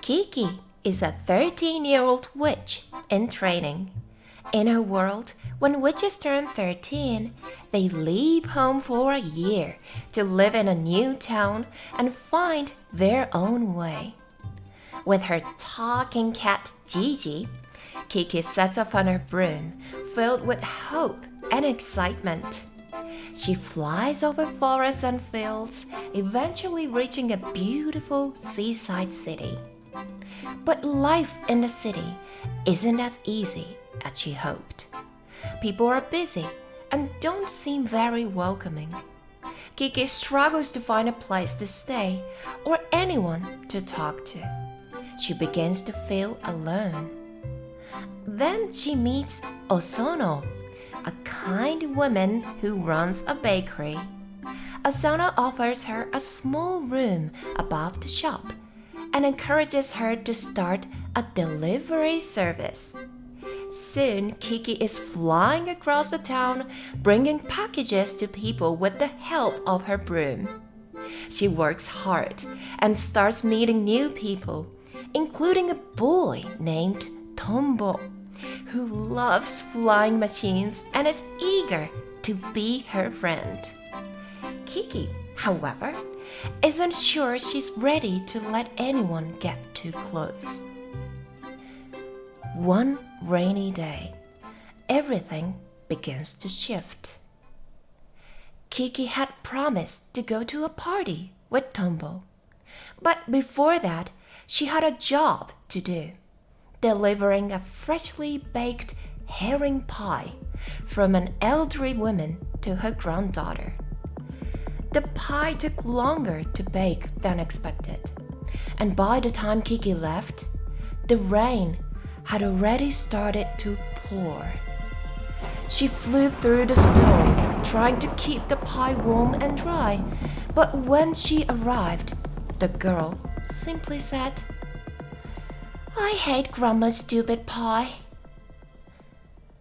Kiki is a 13-year-old witch in training. In a world when witches turn 13, they leave home for a year to live in a new town and find their own way. With her talking cat Gigi, Kiki sets off on her broom, filled with hope and excitement. She flies over forests and fields, eventually reaching a beautiful seaside city. But life in the city isn't as easy as she hoped. People are busy and don't seem very welcoming. Kiki struggles to find a place to stay or anyone to talk to. She begins to feel alone. Then she meets Osono, a kind woman who runs a bakery. Osono offers her a small room above the shop and encourages her to start a delivery service. Soon, Kiki is flying across the town, bringing packages to people with the help of her broom. She works hard and starts meeting new people, including a boy named Tombo, who loves flying machines and is eager to be her friend. Kiki, however, isn't sure she's ready to let anyone get too close. One rainy day, everything begins to shift. Kiki had promised to go to a party with Tombo, but before that, she had a job to do, delivering a freshly baked herring pie from an elderly woman to her granddaughter. The pie took longer to bake than expected, and by the time Kiki left, the rain had already started to pour. She flew through the storm, trying to keep the pie warm and dry, but when she arrived, the girl simply said, "I hate Grandma's stupid pie."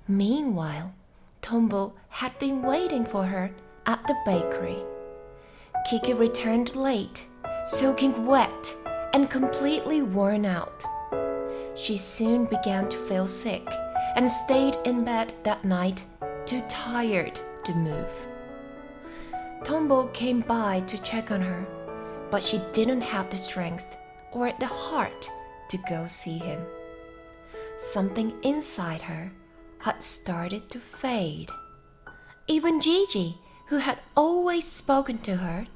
Meanwhile, Tombo had been waiting for her at the bakery. Kiki returned late, soaking wet and completely worn out. She soon began to feel sick and stayed in bed that night, too tired to move. Tombo came by to check on her, but she didn't have the strength or the heart to go see him. Something inside her had started to fade. Even Gigi, who had always spoken to her,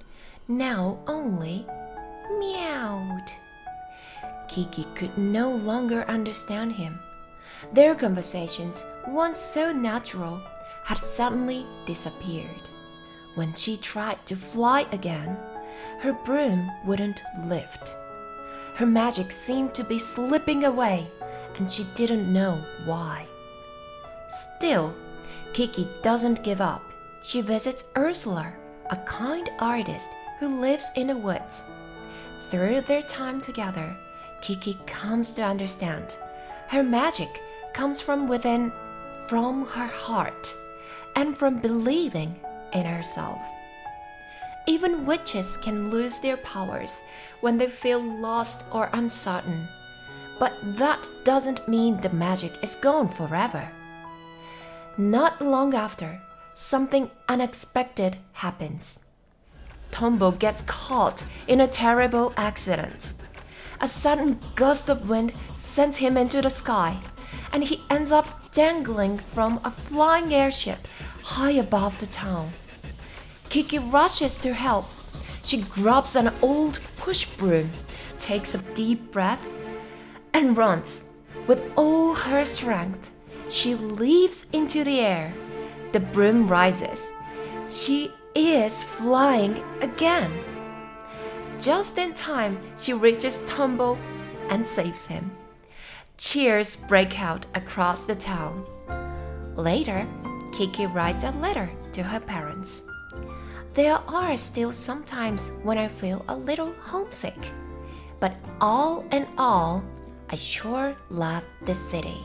now only meowed. Kiki could no longer understand him. Their conversations, once so natural, had suddenly disappeared. When she tried to fly again, her broom wouldn't lift. Her magic seemed to be slipping away, and she didn't know why. Still, Kiki doesn't give up. She visits Ursula, a kind artist who lives in the woods. Through their time together, Kiki comes to understand her magic comes from within, from her heart, and from believing in herself. Even witches can lose their powers when they feel lost or uncertain, but that doesn't mean the magic is gone forever. Not long after, something unexpected happens. Tombo gets caught in a terrible accident. A sudden gust of wind sends him into the sky, and he ends up dangling from a flying airship high above the town. Kiki rushes to help. She grabs an old push broom, takes a deep breath, and runs. With all her strength, she leaps into the air. The broom rises. She is flying again. Just in time, she reaches Tombo and saves him. Cheers break out across the town. Later, Kiki writes a letter to her parents. There are still some times when I feel a little homesick, but all in all, I sure love the city.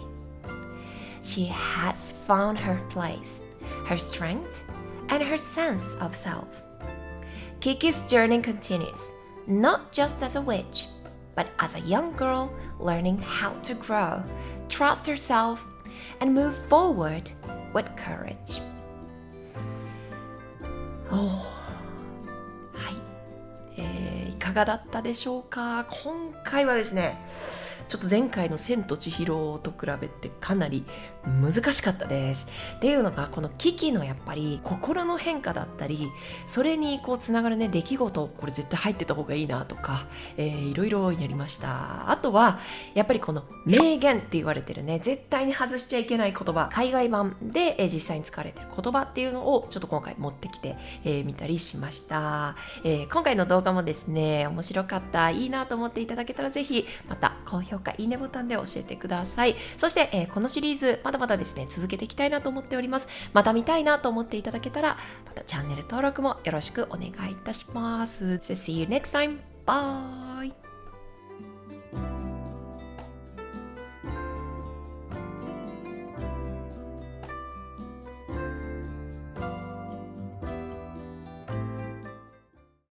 She has found her place, her strength, and her sense of self. Kiki's journey continues, not just as a witch, but as a young girl learning how to grow, trust herself, and move forward with courage. いかがだったでしょうか。今回はですね、ちょっと前回の千と千尋と比べてかなり難しかったです。っていうのが、このキキのやっぱり心の変化だったり、それにこうつながるね出来事、これ絶対入ってた方がいいなとか、いろいろやりました。あとはやっぱりこの名言って言われてるね、絶対に外しちゃいけない言葉、海外版で、実際に使われてる言葉っていうのをちょっと今回持ってきてみたりしました。今回の動画もですね、面白かった、いいなと思っていただけたら、ぜひまた高評価、いいねボタンで教えてください。そして、このシリーズまだまだですね、続けていきたいなと思っております。また見たいなと思っていただけたら、またチャンネル登録もよろしくお願いいたします。See you next time. Bye!